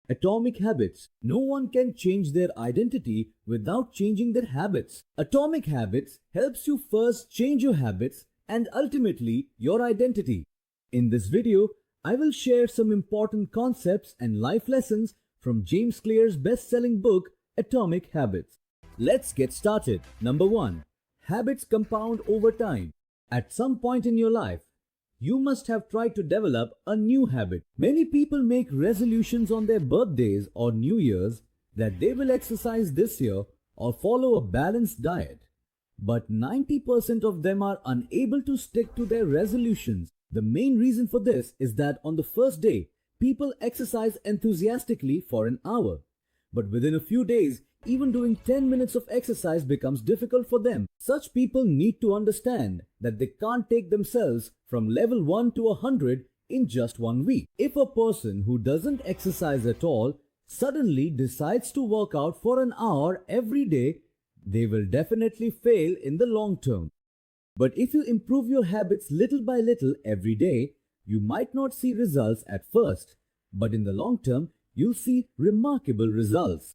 Atomic habits. No one can change their identity without changing their habits. Atomic habits helps you first change your habits and ultimately your identity. In this video, I will share some important concepts and life lessons from James Clear's best-selling book, Atomic Habits. Let's get started. Number 1. Habits compound over time. At some point in your life, you must have tried to develop a new habit. Many people make resolutions on their birthdays or New Year's that they will exercise this year or follow a balanced diet. But 90% of them are unable to stick to their resolutions. The main reason for this is that on the first day, people exercise enthusiastically for an hour. But within a few days, even doing 10 minutes of exercise becomes difficult for them. Such people need to understand that they can't take themselves from level 1 to 100 in just 1 week. If a person who doesn't exercise at all suddenly decides to work out for an hour every day, they will definitely fail in the long term. But if you improve your habits little by little every day, you might not see results at first, but in the long term, you'll see remarkable results.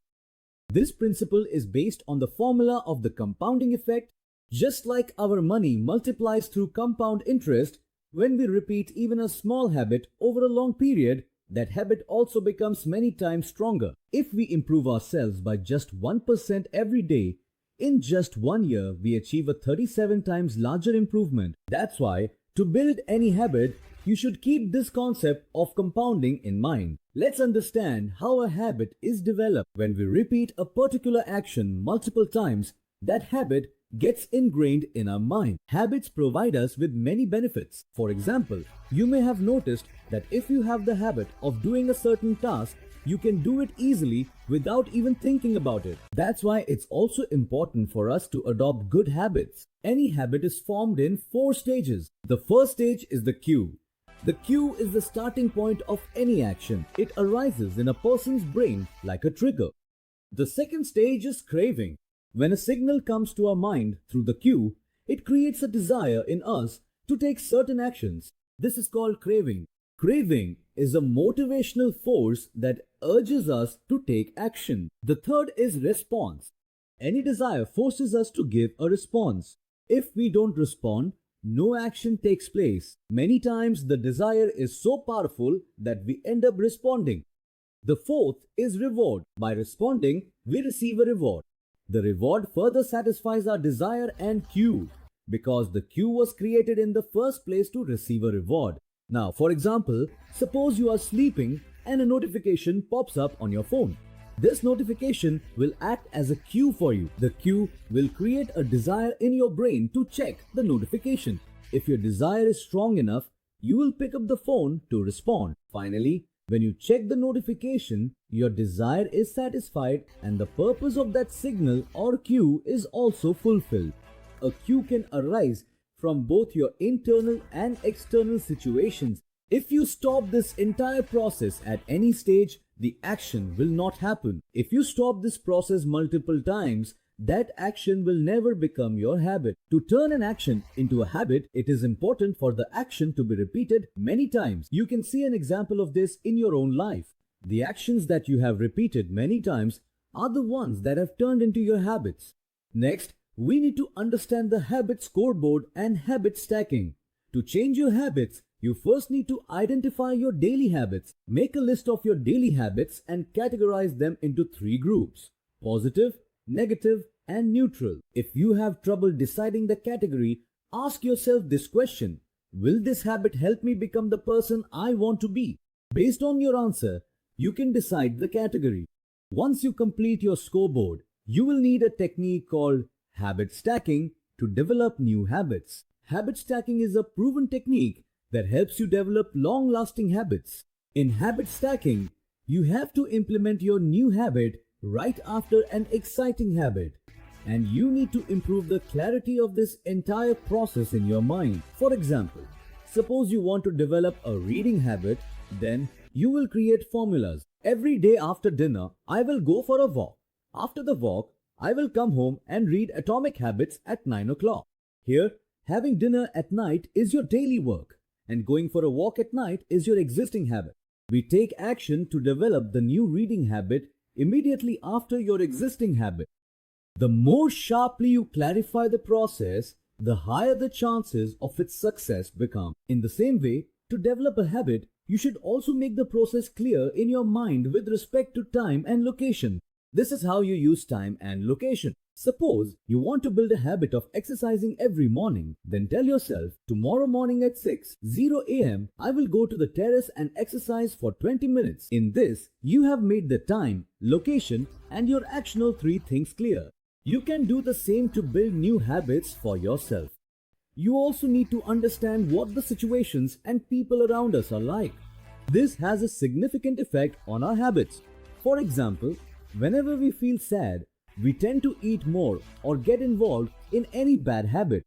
This principle is based on the formula of the compounding effect. Just like our money multiplies through compound interest, when we repeat even a small habit over a long period, that habit also becomes many times stronger. If we improve ourselves by just 1% every day, in just 1 year, we achieve a 37 times larger improvement. That's why, to build any habit, you should keep this concept of compounding in mind. Let's understand how a habit is developed. When we repeat a particular action multiple times, that habit gets ingrained in our mind. Habits provide us with many benefits. For example, you may have noticed that if you have the habit of doing a certain task, you can do it easily without even thinking about it. That's why it's also important for us to adopt good habits. Any habit is formed in 4 stages. The first stage is the cue. The cue is the starting point of any action. It arises in a person's brain like a trigger. The second stage is craving. When a signal comes to our mind through the cue, it creates a desire in us to take certain actions. This is called craving. Craving is a motivational force that urges us to take action. The third is response. Any desire forces us to give a response. If we don't respond, no action takes place. Many times the desire is so powerful that we end up responding. The fourth is reward. By responding, we receive a reward. The reward further satisfies our desire and cue, because the cue was created in the first place to receive a reward. Now, for example, suppose you are sleeping and a notification pops up on your phone. This notification will act as a cue for you. The cue will create a desire in your brain to check the notification. If your desire is strong enough, you will pick up the phone to respond. Finally, when you check the notification, your desire is satisfied and the purpose of that signal or cue is also fulfilled. A cue can arise from both your internal and external situations. If you stop this entire process at any stage, the action will not happen. If you stop this process multiple times, that action will never become your habit. To turn an action into a habit, it is important for the action to be repeated many times. You can see an example of this in your own life. The actions that you have repeated many times are the ones that have turned into your habits. Next, we need to understand the habit scoreboard and habit stacking. To change your habits, you first need to identify your daily habits. Make a list of your daily habits and categorize them into 3 groups: positive, negative, and neutral. If you have trouble deciding the category, ask yourself this question: will this habit help me become the person I want to be? Based on your answer, you can decide the category. Once you complete your scoreboard, you will need a technique called habit stacking to develop new habits. Habit stacking is a proven technique that helps you develop long-lasting habits. In habit stacking, you have to implement your new habit right after an exciting habit, and you need to improve the clarity of this entire process in your mind. For example, suppose you want to develop a reading habit, then you will create formulas. Every day after dinner, I will go for a walk. After the walk, I will come home and read Atomic Habits at 9 o'clock. Here, having dinner at night is your daily work, and going for a walk at night is your existing habit. We take action to develop the new reading habit immediately after your existing habit. The more sharply you clarify the process, the higher the chances of its success become. In the same way, to develop a habit, you should also make the process clear in your mind with respect to time and location. This is how you use time and location. Suppose you want to build a habit of exercising every morning, then tell yourself, tomorrow morning at 6:00 a.m. I will go to the terrace and exercise for 20 minutes. In this, you have made the time, location, and your actional three things clear. You can do the same to build new habits for yourself. You also need to understand what the situations and people around us are like. This has a significant effect on our habits. For example, whenever we feel sad, we tend to eat more or get involved in any bad habit.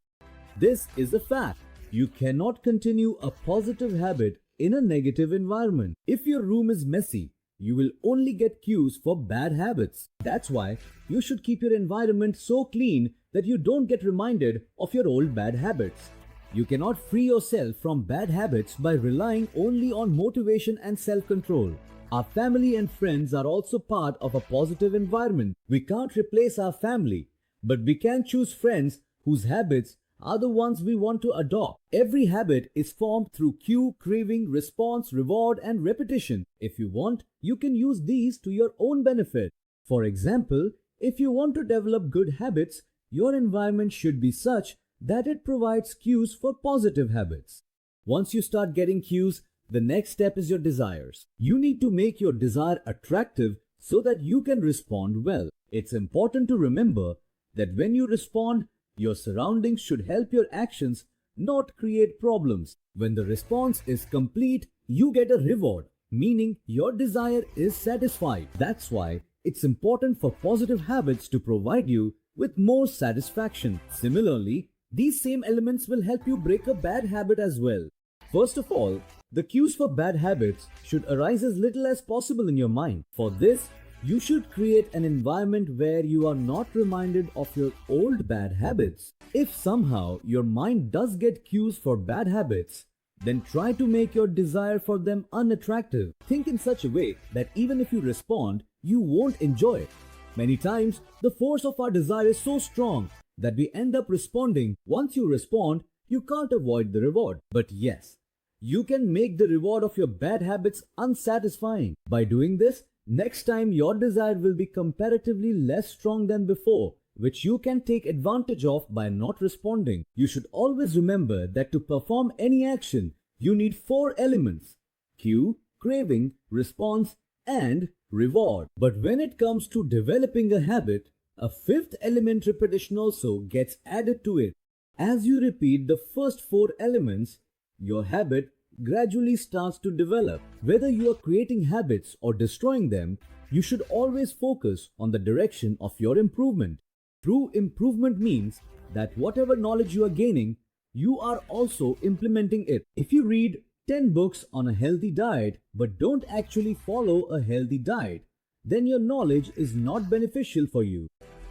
This is a fact. You cannot continue a positive habit in a negative environment. If your room is messy, you will only get cues for bad habits. That's why you should keep your environment so clean that you don't get reminded of your old bad habits. You cannot free yourself from bad habits by relying only on motivation and self-control. Our family and friends are also part of a positive environment. We can't replace our family, but we can choose friends whose habits are the ones we want to adopt. Every habit is formed through cue, craving, response, reward, and repetition. If you want, you can use these to your own benefit. For example, if you want to develop good habits, your environment should be such that it provides cues for positive habits. Once you start getting cues, the next step is your desires. You need to make your desire attractive so that you can respond well. It's important to remember that when you respond, your surroundings should help your actions, not create problems. When the response is complete, you get a reward, meaning your desire is satisfied. That's why it's important for positive habits to provide you with more satisfaction. Similarly, these same elements will help you break a bad habit as well. First of all, the cues for bad habits should arise as little as possible in your mind. For this, you should create an environment where you are not reminded of your old bad habits. If somehow your mind does get cues for bad habits, then try to make your desire for them unattractive. Think in such a way that even if you respond, you won't enjoy it. Many times, the force of our desire is so strong that we end up responding. Once you respond, you can't avoid the reward. But yes, you can make the reward of your bad habits unsatisfying. By doing this, next time your desire will be comparatively less strong than before, which you can take advantage of by not responding. You should always remember that to perform any action, you need 4 elements: cue, craving, response, and reward. But when it comes to developing a habit, a 5th element, repetition, also gets added to it. As you repeat the first 4 elements, your habit gradually starts to develop. Whether you are creating habits or destroying them, you should always focus on the direction of your improvement. True improvement means that whatever knowledge you are gaining, you are also implementing it. If you read 10 books on a healthy diet but don't actually follow a healthy diet, then your knowledge is not beneficial for you.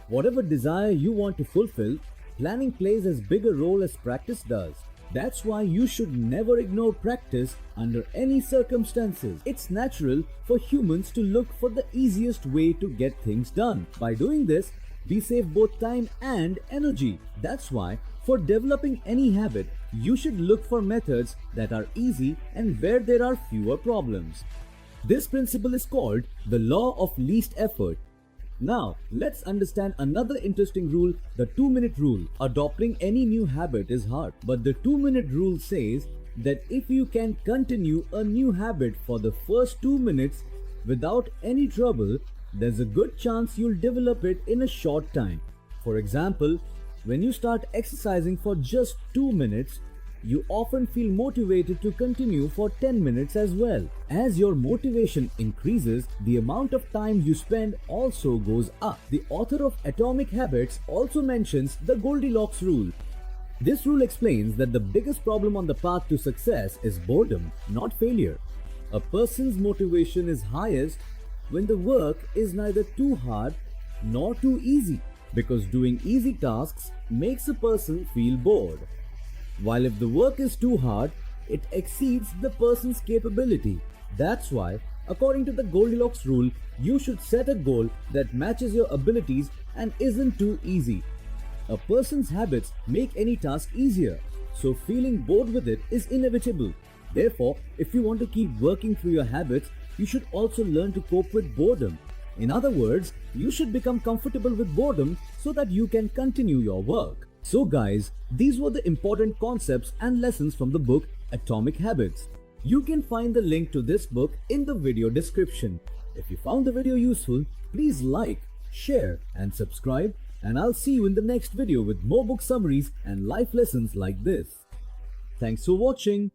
Whatever desire you want to fulfill, planning plays as big a role as practice does. That's why you should never ignore practice under any circumstances. It's natural for humans to look for the easiest way to get things done. By doing this, we save both time and energy. That's why, for developing any habit, you should look for methods that are easy and where there are fewer problems. This principle is called the law of least effort. Now, let's understand another interesting rule, the 2-minute rule. Adopting any new habit is hard, but the 2-minute rule says that if you can continue a new habit for the first 2 minutes without any trouble, there's a good chance you'll develop it in a short time. For example, when you start exercising for just 2 minutes, you often feel motivated to continue for 10 minutes as well. As your motivation increases, the amount of time you spend also goes up. The author of Atomic Habits also mentions the Goldilocks rule. This rule explains that the biggest problem on the path to success is boredom, not failure. A person's motivation is highest when the work is neither too hard nor too easy, because doing easy tasks makes a person feel bored. While if the work is too hard, it exceeds the person's capability. That's why, according to the Goldilocks rule, you should set a goal that matches your abilities and isn't too easy. A person's habits make any task easier, so feeling bored with it is inevitable. Therefore, if you want to keep working through your habits, you should also learn to cope with boredom. In other words, you should become comfortable with boredom so that you can continue your work. So guys, these were the important concepts and lessons from the book Atomic Habits. You can find the link to this book in the video description. If you found the video useful, please like, share and subscribe, and I'll see you in the next video with more book summaries and life lessons like this. Thanks for watching.